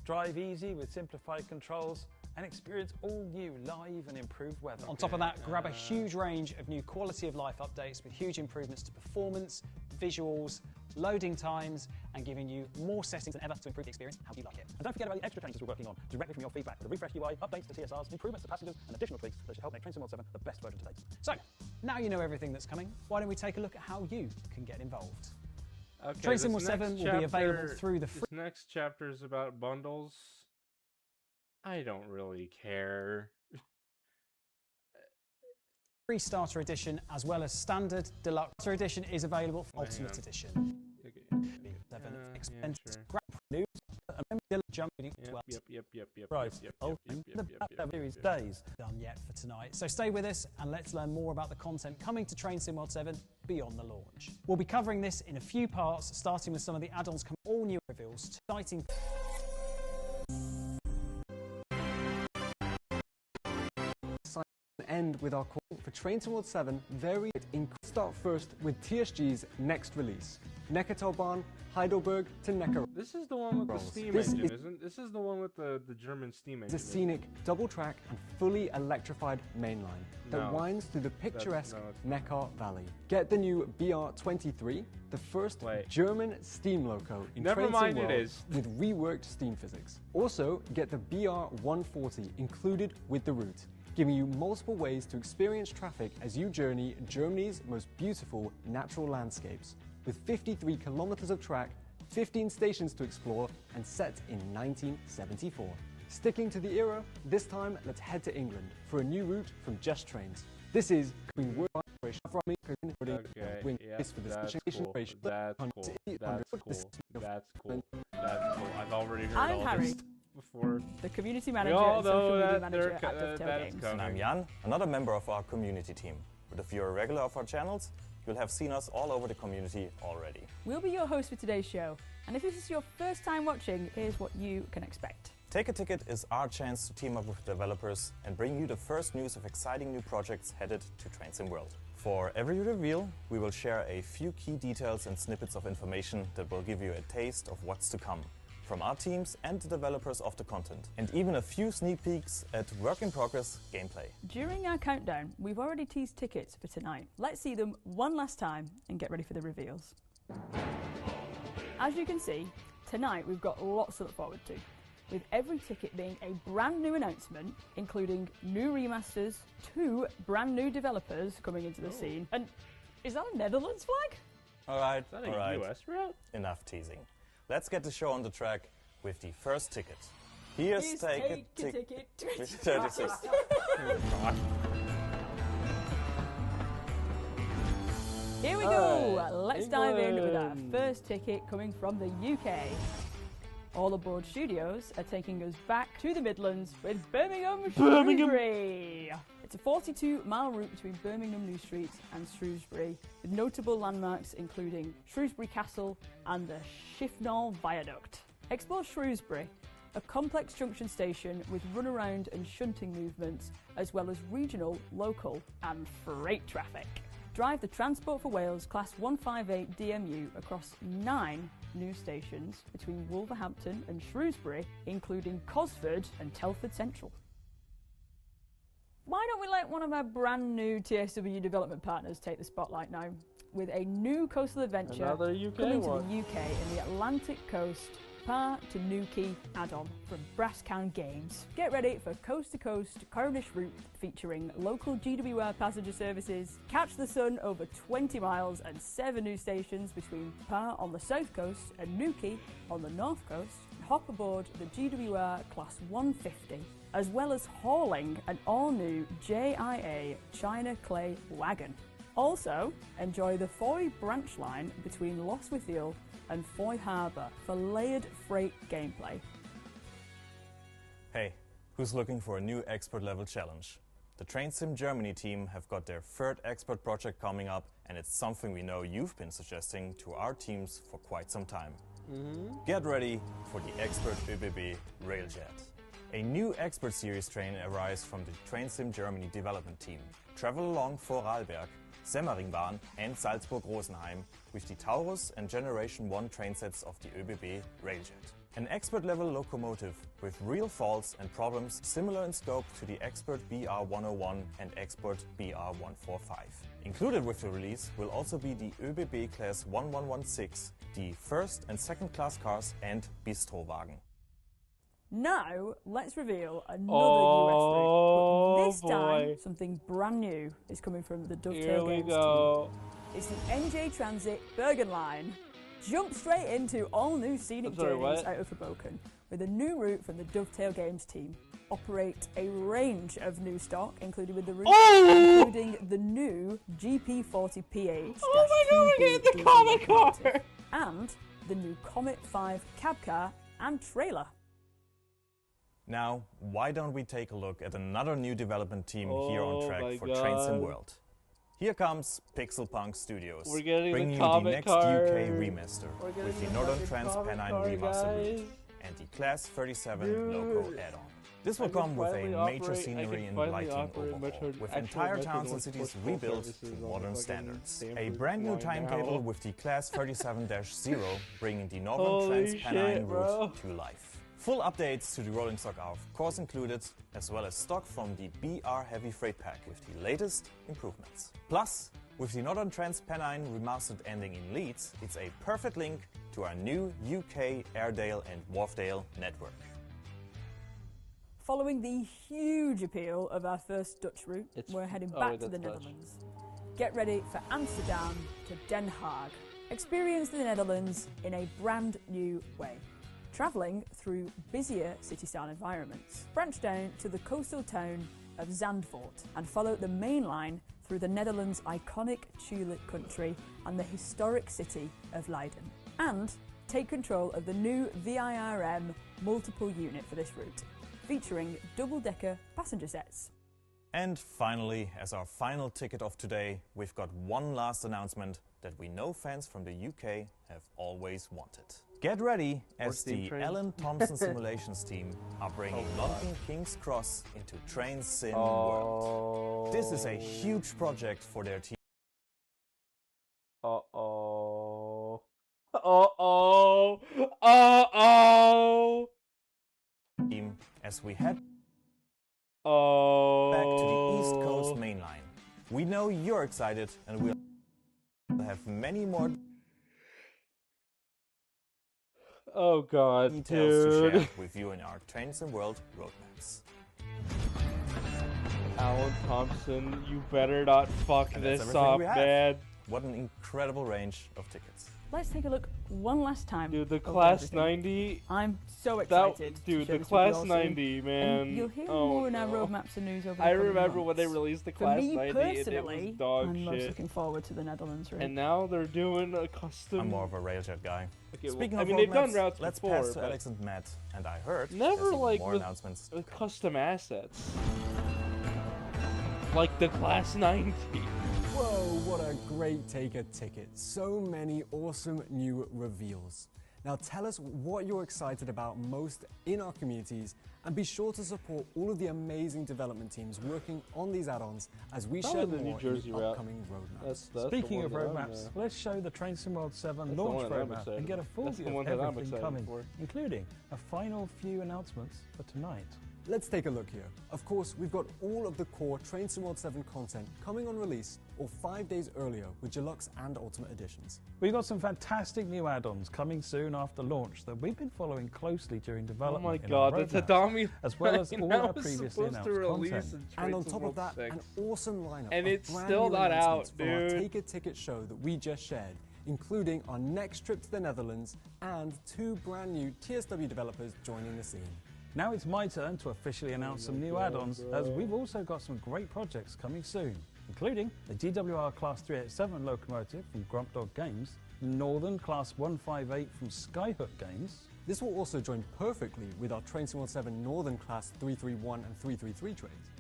Drive easy with simplified controls and experience all new live and improved weather. On top of that, grab a huge range of new quality of life updates with huge improvements to performance, visuals, loading times, and giving you more settings than ever to improve the experience how you like it. And don't forget about the extra changes we're working on directly from your feedback. The refreshed UI, updates to TSRs, improvements to passengers, and additional tweaks that should help make Train Sim World 7 the best version to date. So, now you know everything that's coming, why don't we take a look at how you can get involved? Okay, Train Sim World 7 will be available through the free... This next chapter is about bundles. I don't really care. Free Starter Edition, as well as Standard Deluxe. Starter Edition is available for Ultimate Edition. Okay. 7 expenses, sure. news, and then jumping Yep. Right. Series days. Done yet for tonight. So stay with us and let's learn more about the content coming to Train Sim World 7 beyond the launch. We'll be covering this in a few parts, starting with some of the add-ons coming, all new reveals, exciting. End with our call for Train Sim World 7 varied in. Start first with TSG's next release, Neckartalbahn, Heidelberg to Neckar. This is the one with the steam engine, isn't? This is the one with the German steam engine. It's a scenic double-track and fully electrified mainline that winds through the picturesque Neckar Valley. Get the new BR23, the first German steam loco in Train Sim World with reworked steam physics. Also, get the BR140 included with the route, giving you multiple ways to experience traffic as you journey Germany's most beautiful natural landscapes. With 53 kilometers of track, 15 stations to explore, and set in 1974. Sticking to the era, this time let's head to England for a new route from Just Trains. This is Queen World Operation for the That's cool. I've already heard I'm all Harry. this before. The community manager and social media manager at Dovetail Games. And I'm Jan, another member of our community team. But if you're a regular of our channels, you'll have seen us all over the community already. We'll be your host for today's show, and if this is your first time watching, here's what you can expect. Take a Ticket is our chance to team up with developers and bring you the first news of exciting new projects headed to Train Sim World. For every reveal, we will share a few key details and snippets of information that will give you a taste of what's to come from our teams and the developers of the content, and even a few sneak peeks at work-in-progress gameplay. During our countdown, we've already teased tickets for tonight. Let's see them one last time and get ready for the reveals. As you can see, tonight we've got lots to look forward to, with every ticket being a brand new announcement, including new remasters, 2 brand new developers coming into the scene. And is that a Netherlands flag? Alright, Is that a US route? Enough teasing. Let's get the show on the track with the first ticket. Here's Take a Ticket 36. Here we go! Let's dive in with our first ticket coming from the UK. All Aboard Studios are taking us back to the Midlands with Birmingham Shrewsbury. It's a 42-mile route between Birmingham New Street and Shrewsbury, with notable landmarks including Shrewsbury Castle and the Shifnal Viaduct. Explore Shrewsbury, a complex junction station with runaround and shunting movements, as well as regional, local and freight traffic. Drive the Transport for Wales Class 158 DMU across 9 new stations between Wolverhampton and Shrewsbury, including Cosford and Telford Central. Why don't we let one of our brand new TSW development partners take the spotlight now, with a new coastal adventure coming to the UK in the Atlantic coast, Par to Newquay add-on from Brasstown Games. Get ready for coast-to-coast Cornish route featuring local GWR passenger services, catch the sun over 20 miles and 7 new stations between Par on the south coast and Newquay on the north coast, and hop aboard the GWR Class 150, as well as hauling an all-new JIA China Clay wagon. Also, enjoy the Foy branch line between Lostwithiel and Foy Harbour for layered freight gameplay. Hey, who's looking for a new expert level challenge? The Train Sim Germany team have got their 3rd expert project coming up, and it's something we know you've been suggesting to our teams for quite some time. Get ready for the Expert ÖBB Railjet. A new Expert Series train arrives from the Train Sim Germany development team. Travel along Vorarlberg, Semmeringbahn and Salzburg-Rosenheim with the Taurus and Generation 1 train sets of the ÖBB Railjet. An expert-level locomotive with real faults and problems similar in scope to the Expert BR101 and Expert BR145. Included with the release will also be the ÖBB Class 1116, the first and second class cars and Bistrowagen. Now, let's reveal another US route, but this time something brand new is coming from the Dovetail Games team. It's the NJ Transit Bergen Line. Jump straight into all new scenic journeys out of Hoboken with a new route from the Dovetail Games team. Operate a range of new stock included with the route, including the new GP40PH. Oh my god, we're getting the Comet car! And the new Comet 5 cab car and trailer. Now, why don't we take a look at another new development team here on track for Train Sim World. Here comes Pixelpunk Studios, bringing you the next UK remaster with the Northern Trans-Pennine Remaster route and the Class 37 Loco add-on. This will come with a major scenery and lighting overhaul, with entire towns and cities rebuilt to modern standards. A brand new timetable with the Class 37-0, bringing the Northern Trans-Pennine route to life. Full updates to the rolling stock are of course included, as well as stock from the BR Heavy Freight Pack with the latest improvements. Plus, with the Northern Trans-Pennine Remastered ending in Leeds, it's a perfect link to our new UK Airedale and Wharfdale network. Following the huge appeal of our first Dutch route, we're heading back to the Netherlands. Get ready for Amsterdam to Den Haag. Experience the Netherlands in a brand new way. Travelling through busier city-style environments. Branch down to the coastal town of Zandvoort and follow the main line through the Netherlands' iconic tulip country and the historic city of Leiden. And take control of the new VIRM multiple unit for this route, featuring double-decker passenger sets. And finally, as our final ticket of today, we've got one last announcement that we know fans from the UK have always wanted. Get ready, as the Alan Thompson Simulations team are bringing London King's Cross into Train Sim World. This is a huge project for their team. As we head back to the East Coast Main Line. We know you're excited, and we'll have many more details to share with you in our Train Sim World roadmaps. Alan Thompson, you better not fuck this up, man. What an incredible range of tickets. Let's take a look one last time. Dude, the Class 90. I'm so excited. Dude, the Class 90, man. And you'll hear more in our roadmaps and news over the I remember when they released the Class 90 and it was dog I'm shit. most looking forward to the Netherlands route. And now they're doing a custom. I'm more of a Railjet guy. Okay, Speaking well, of I mean, they've done roadmaps, routes let's before, pass to Alex and Matt. And I heard never there's like more with, announcements. with custom assets. Like the Class 90. Whoa, what a great Taker ticket. So many awesome new reveals. Now tell us what you're excited about most in our communities, and be sure to support all of the amazing development teams working on these add-ons as we share the more New Jersey in the route. upcoming roadmaps. Speaking of roadmaps, let's show the Train Sim World 7 launch roadmap and get a full view of everything coming, including a final few announcements for tonight. Let's take a look here. Of course, we've got all of the core Train Sim World 7 content coming on release or 5 days earlier with Deluxe and Ultimate Editions. We've got some fantastic new add-ons coming soon after launch that we've been following closely during development. Oh my god, that's a dummy. As well as all our previously announced content. And on top of that, an awesome lineup and of it's brand still new not out, announcements from our dude. Take a Ticket show that we just shared, including our next trip to the Netherlands and 2 brand new TSW developers joining the scene. Now it's my turn to officially announce some new add-ons, as we've also got some great projects coming soon, including the GWR Class 387 locomotive from Grump Dog Games, Northern Class 158 from Skyhook Games. This will also join perfectly with our Train Sim World 7 Northern Class 331 and 333 trains.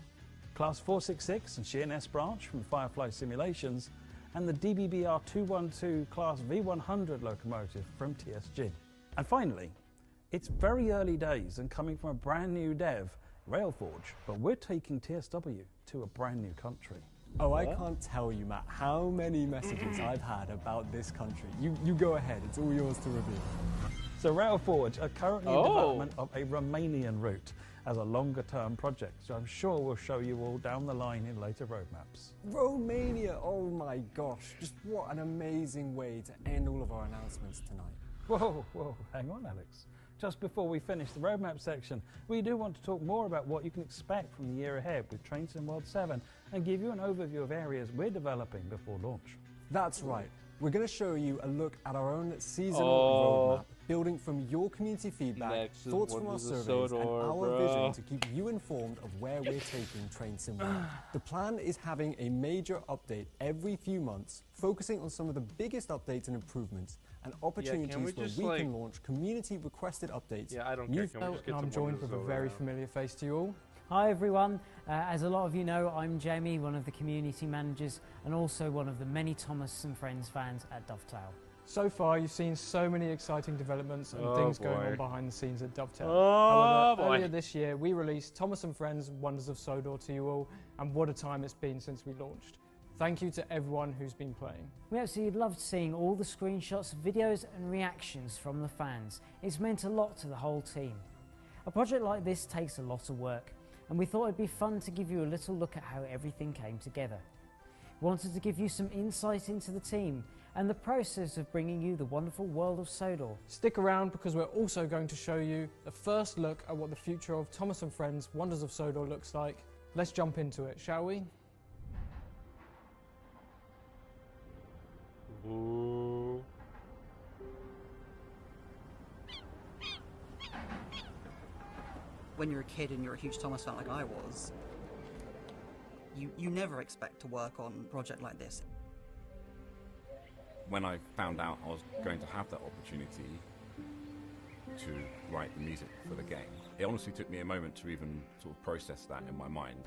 Class 466 and Sheerness Branch from Firefly Simulations, and the DBBR 212 Class V100 locomotive from TSG. And finally, it's very early days and coming from a brand new dev, Railforge, but we're taking TSW to a brand new country. Oh, I can't tell you, Matt, how many messages I've had about this country. You go ahead, it's all yours to reveal. So Railforge are currently in development of a Romanian route as a longer-term project, so I'm sure we'll show you all down the line in later roadmaps. Romania, oh my gosh, just what an amazing way to end all of our announcements tonight. Whoa, hang on, Alex. Just before we finish the roadmap section, we do want to talk more about what you can expect from the year ahead with Train Sim World 7 and give you an overview of areas we're developing before launch. That's right. We're going to show you a look at our own seasonal roadmap, building from your community feedback, thoughts from our surveys, and our vision to keep you informed of where we're taking Train Sim World. The plan is having a major update every few months, focusing on some of the biggest updates and improvements, and opportunities where we can launch community-requested updates. Yeah, I don't care. Can we just get I'm some joined with a very familiar face to you all. Hi everyone, as a lot of you know, I'm Jamie, one of the community managers and also one of the many Thomas and Friends fans at Dovetail. So far you've seen so many exciting developments and things going on behind the scenes at Dovetail. However, earlier this year we released Thomas and Friends Wonders of Sodor to you all, and what a time it's been since we launched. Thank you to everyone who's been playing. We absolutely loved seeing all the screenshots, videos and reactions from the fans. It's meant a lot to the whole team. A project like this takes a lot of work, and we thought it'd be fun to give you a little look at how everything came together. We wanted to give you some insight into the team and the process of bringing you the wonderful world of Sodor. Stick around because we're also going to show you the first look at what the future of Thomas and Friends Wonders of Sodor looks like. Let's jump into it, shall we? Ooh. When you're a kid and you're a huge Thomas fan like I was, you never expect to work on a project like this. When I found out I was going to have that opportunity to write the music for the game, it honestly took me a moment to even sort of process that in my mind.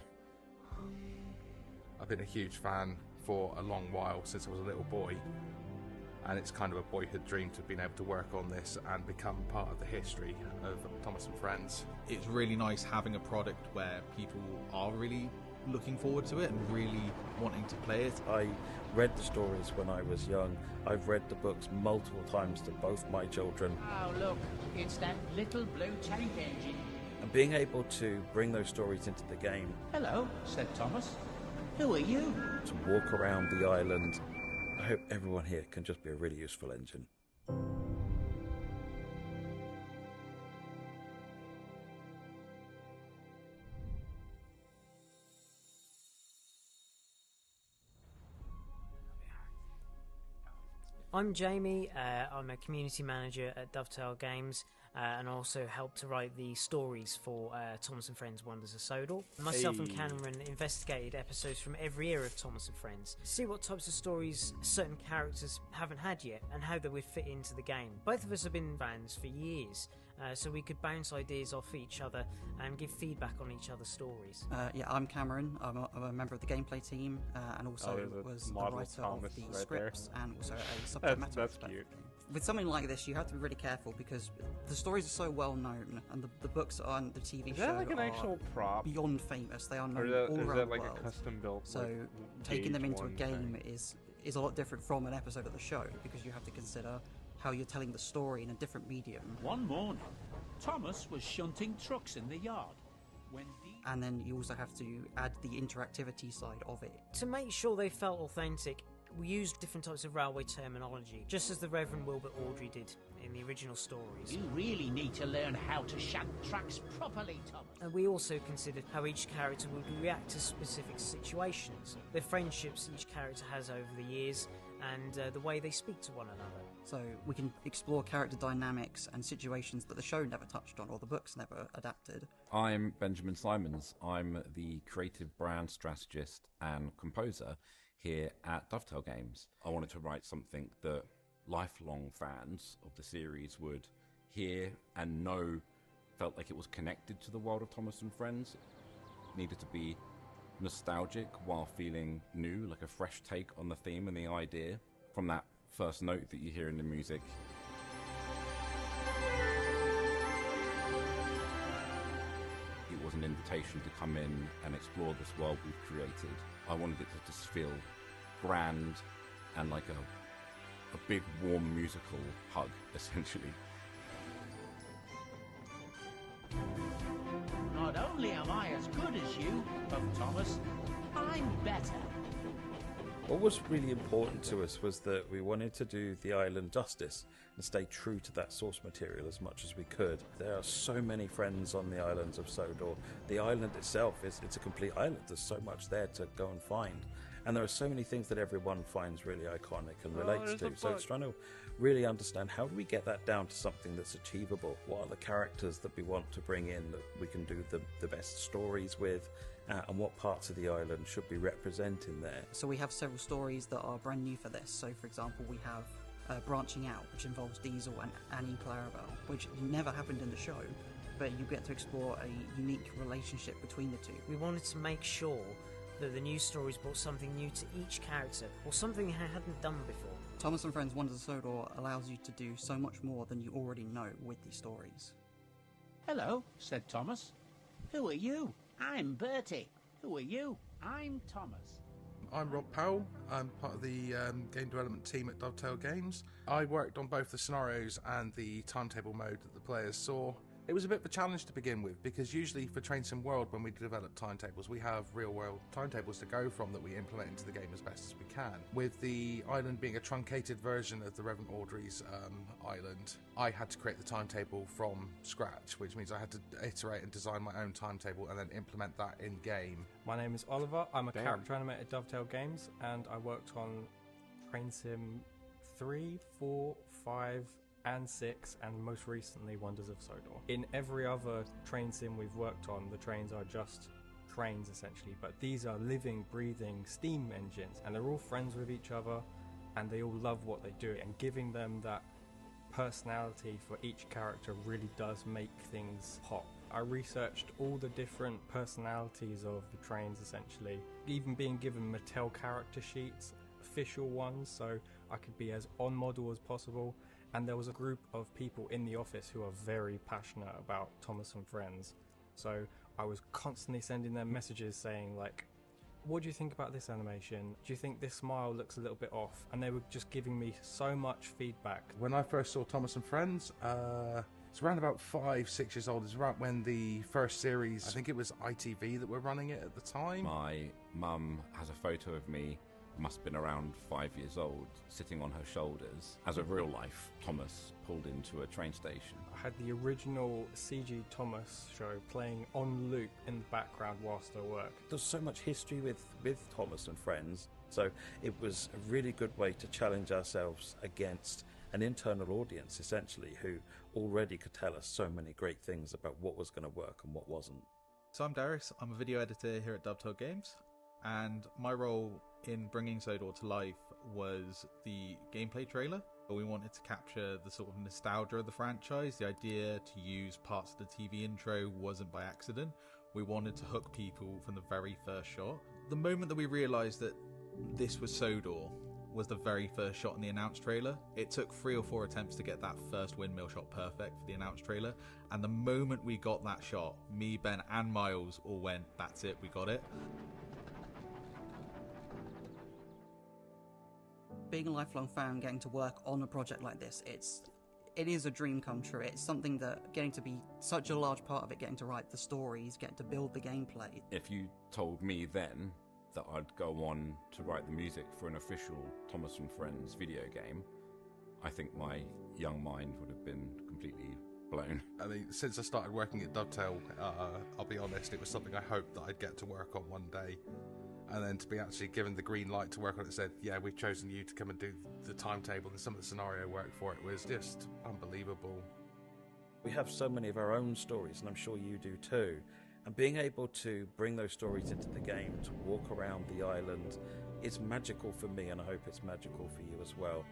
I've been a huge fan for a long while, since I was a little boy, and it's kind of a boyhood dream to have been able to work on this and become part of the history of Thomas and Friends. It's really nice having a product where people are really looking forward to it and really wanting to play it. I read the stories when I was young. I've read the books multiple times to both my children. Oh look, it's that little blue tank engine. And being able to bring those stories into the game. Hello, said Thomas. Who are you? To walk around the island. I hope everyone here can just be a really useful engine. I'm Jamie, I'm a community manager at Dovetail Games and also help to write the stories for Thomas and Friends Wonders of Sodor. Myself and Cameron investigated episodes from every era of Thomas and Friends to see what types of stories certain characters haven't had yet and how they would fit into the game. Both of us have been fans for years, so we could bounce ideas off each other and give feedback on each other's stories. Yeah, I'm Cameron. I'm a member of the gameplay team and also was the writer of the scripts and also a subject matter expert. Cute. With something like this, you have to be really careful because the stories are so well known, and the books on the TV show like an actual prop? Beyond famous. They are known all around the world. A custom built? So taking them into a game is a lot different from an episode of the show because you have to consider how you're telling the story in a different medium. One morning, Thomas was shunting trucks in the yard. And then you also have to add the interactivity side of it. To make sure they felt authentic, we used different types of railway terminology, just as the Reverend Wilbert Audrey did in the original stories. You really need to learn how to shunt trucks properly, Thomas. And we also considered how each character would react to specific situations, the friendships each character has over the years, and the way they speak to one another. So we can explore character dynamics and situations that the show never touched on or the books never adapted. I'm Benjamin Simons. I'm the creative brand strategist and composer here at Dovetail Games. I wanted to write something that lifelong fans of the series would hear and know felt like it was connected to the world of Thomas and Friends. It needed to be nostalgic while feeling new, like a fresh take on the theme and the idea from that first note that you hear in the music. It was an invitation to come in and explore this world we've created. I wanted it to just feel grand and like a big warm musical hug, essentially. Not only am I as good as you, but Thomas, I'm better. What was really important to us was that we wanted to do the island justice and stay true to that source material as much as we could. There are so many friends on the islands of Sodor. The island itself it's a complete island. There's so much there to go and find. And there are so many things that everyone finds really iconic and relates to. So it's trying to really understand, how do we get that down to something that's achievable? What are the characters that we want to bring in that we can do the best stories with? And what parts of the island should be representing there? So we have several stories that are brand new for this. So for example, we have Branching Out, which involves Diesel and Annie Clarabelle, which never happened in the show, but you get to explore a unique relationship between the two. We wanted to make sure that the new stories brought something new to each character, or something they hadn't done before. Thomas and Friends Wonders of Sodor allows you to do so much more than you already know with these stories. Hello, said Thomas. Who are you? I'm Bertie. Who are you? I'm Thomas. I'm Rob Powell. I'm part of the game development team at Dovetail Games. I worked on both the scenarios and the timetable mode that the players saw. It was a bit of a challenge to begin with, because usually for Train Sim World, when we develop timetables, we have real-world timetables to go from that we implement into the game as best as we can. With the island being a truncated version of the Reverend Audrey's island, I had to create the timetable from scratch, which means I had to iterate and design my own timetable and then implement that in-game. My name is Oliver. I'm a character animator at Dovetail Games, and I worked on Train Sim 3, 4, 5, and 6, and most recently Wonders of Sodor. In every other train sim we've worked on, the trains are just trains essentially, but these are living, breathing steam engines, and they're all friends with each other, and they all love what they do, and giving them that personality for each character really does make things pop. I researched all the different personalities of the trains essentially, even being given Mattel character sheets, official ones, so I could be as on model as possible. And there was a group of people in the office who are very passionate about Thomas and Friends. So I was constantly sending them messages saying like, what do you think about this animation? Do you think this smile looks a little bit off? And they were just giving me so much feedback. When I first saw Thomas and Friends, it's around about 5-6 years old. It's around when the first series, I think it was ITV that were running it at the time. My mum has a photo of me, must have been around 5 years old, sitting on her shoulders as a real life Thomas pulled into a train station. I had the original CG Thomas show playing on loop in the background whilst I worked. There's so much history with Thomas and Friends, so it was a really good way to challenge ourselves against an internal audience essentially who already could tell us so many great things about what was going to work and what wasn't. So I'm Darius, I'm a video editor here at Dovetail Games, and my role in bringing Sodor to life was the gameplay trailer. We wanted to capture the sort of nostalgia of the franchise. The idea to use parts of the TV intro wasn't by accident. We wanted to hook people from the very first shot. The moment that we realised that this was Sodor was the very first shot in the announced trailer. It took 3 or 4 attempts to get that first windmill shot perfect for the announced trailer, and the moment we got that shot, me, Ben and Miles all went, that's it, we got it. Being a lifelong fan, getting to work on a project like this, it is a dream come true. It's something that getting to be such a large part of it, getting to write the stories, getting to build the gameplay. If you told me then that I'd go on to write the music for an official Thomas and Friends video game, I think my young mind would have been completely blown. I mean, since I started working at Dovetail, I'll be honest, it was something I hoped that I'd get to work on one day. And then to be actually given the green light to work on it, said, yeah, we've chosen you to come and do the timetable and some of the scenario work for it, was just unbelievable. We have so many of our own stories, and I'm sure you do too. And being able to bring those stories into the game, to walk around the island, is magical for me, and I hope it's magical for you as well.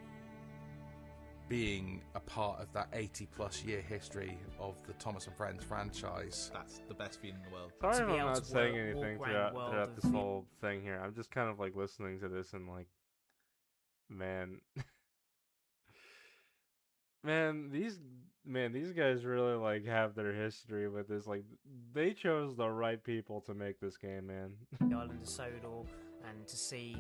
being a part of that 80-plus year history of the Thomas and Friends franchise. That's the best feeling in the world. Sorry if I'm not saying anything throughout this whole thing here. I'm just kind of like listening to this and like, man, these guys really like have their history with this. Like, they chose the right people to make this game, man. The Island of Sodor, and to see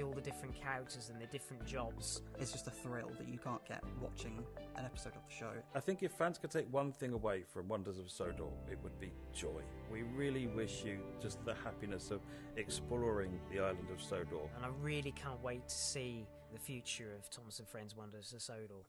all the different characters and the different jobs. It's just a thrill that you can't get watching an episode of the show. I think if fans could take one thing away from Wonders of Sodor, it would be joy. We really wish you just the happiness of exploring the Island of Sodor. And I really can't wait to see the future of Thomas and Friends Wonders of Sodor.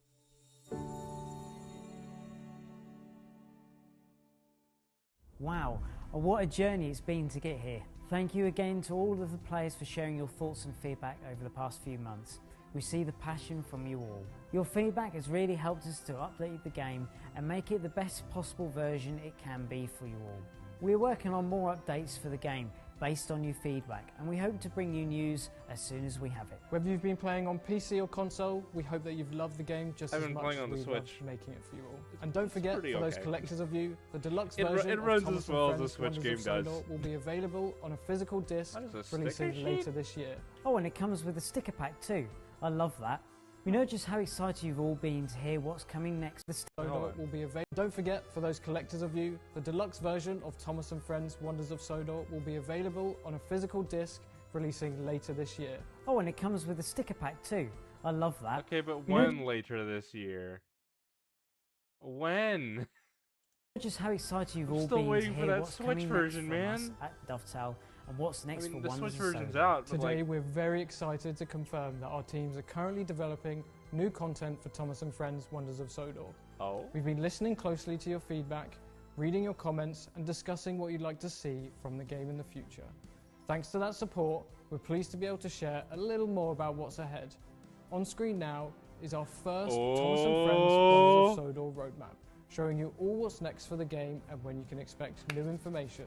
Wow, what a journey it's been to get here. Thank you again to all of the players for sharing your thoughts and feedback over the past few months. We see the passion from you all. Your feedback has really helped us to update the game and make it the best possible version it can be for you all. We're working on more updates for the game based on your feedback, and we hope to bring you news as soon as we have it. Whether you've been playing on PC or console, we hope that you've loved the game just as much as we loved making it for you all. And don't forget, for those collectors of you, the deluxe version it of runs Thomas as well and as a Friends Switch game Wonders of does. Sodor will be available on a physical disc, releasing later this year. Oh, and it comes with a sticker pack too. I love that. We know just how excited you've all been to hear what's coming next. Sodor will be available. Don't forget, for those collectors of you, the deluxe version of Thomas and Friends Wonders of Sodor will be available on a physical disc, releasing later this year. Oh, and it comes with a sticker pack too. I love that. Okay, but when later this year? When? Just how excited you've I'm all still been to waiting for hear that what's Switch coming version, next from man. us at Dovetail and what's next for the Wonders Switch of version's Sodor. out. But Today, we're very excited to confirm that our teams are currently developing new content for Thomas and Friends Wonders of Sodor. Oh. We've been listening closely to your feedback, reading your comments, and discussing what you'd like to see from the game in the future. Thanks to that support, we're pleased to be able to share a little more about what's ahead. On screen now is our first Thomas and Friends Wonders of Sodor roadmap, showing you all what's next for the game and when you can expect new information.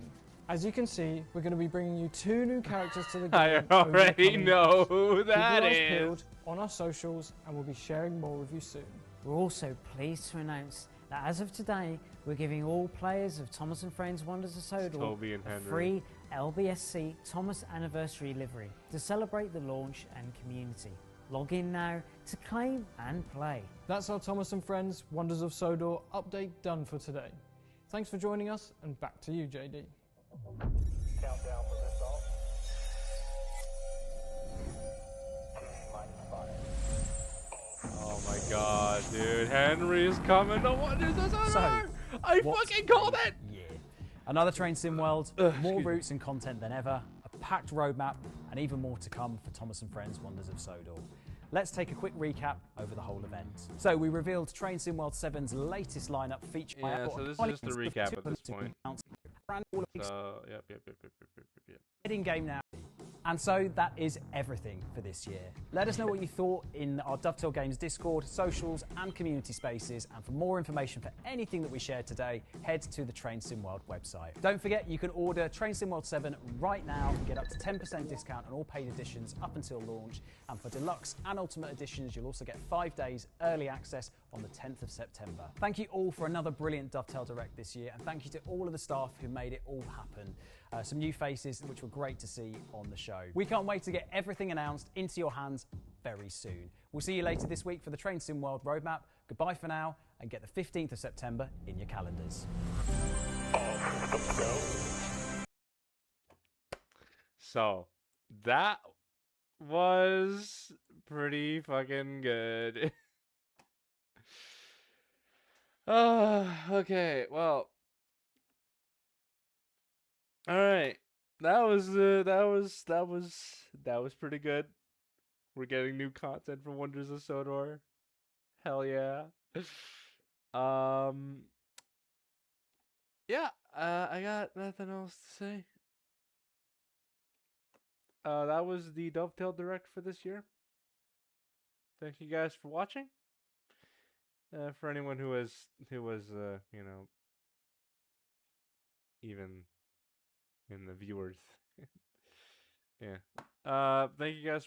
As you can see, we're going to be bringing you 2 new characters to the game. I already know who Keep that your eyes is. peeled on our socials, and we'll be sharing more with you soon. We're also pleased to announce that as of today, we're giving all players of Thomas and Friends Wonders of Sodor Toby and a Henry. free LBSC Thomas Anniversary livery to celebrate the launch and community. Log in now to claim and play. That's our Thomas and Friends Wonders of Sodor update done for today. Thanks for joining us, and back to you, JD. Countdown for liftoff. Oh my god, dude. Henry is coming to Wonders of Sodor! I fucking called it! Yeah. Another Train Sim World, more routes and content than ever, a packed roadmap, and even more to come for Thomas and Friends Wonders of Sodor. Let's take a quick recap over the whole event. So we revealed Train Sim World 7's latest lineup featuring... Yeah, so this is just a recap at this point. So, yep. In-game now. And so that is everything for this year. Let us know what you thought in our Dovetail Games Discord, socials and community spaces. And for more information for anything that we shared today, head to the Train Sim World website. Don't forget you can order Train Sim World 7 right now and get up to 10% discount on all paid editions up until launch. And for deluxe and ultimate editions, you'll also get 5 days early access on the 10th of September. Thank you all for another brilliant Dovetail Direct this year, and thank you to all of the staff who made it all happen. Some new faces which were great to see on the show. We can't wait to get everything announced into your hands very soon. We'll see you later this week for the Train Sim World roadmap. Goodbye for now, and get the 15th of September in your calendars. So, that was pretty fucking good. Okay, well. All right. That was pretty good. We're getting new content for Wonders of Sodor. Hell yeah. Yeah, I got nothing else to say. That was the Dovetail Direct for this year. Thank you guys for watching. For anyone who was you know, even in the viewers. Yeah. Thank you guys for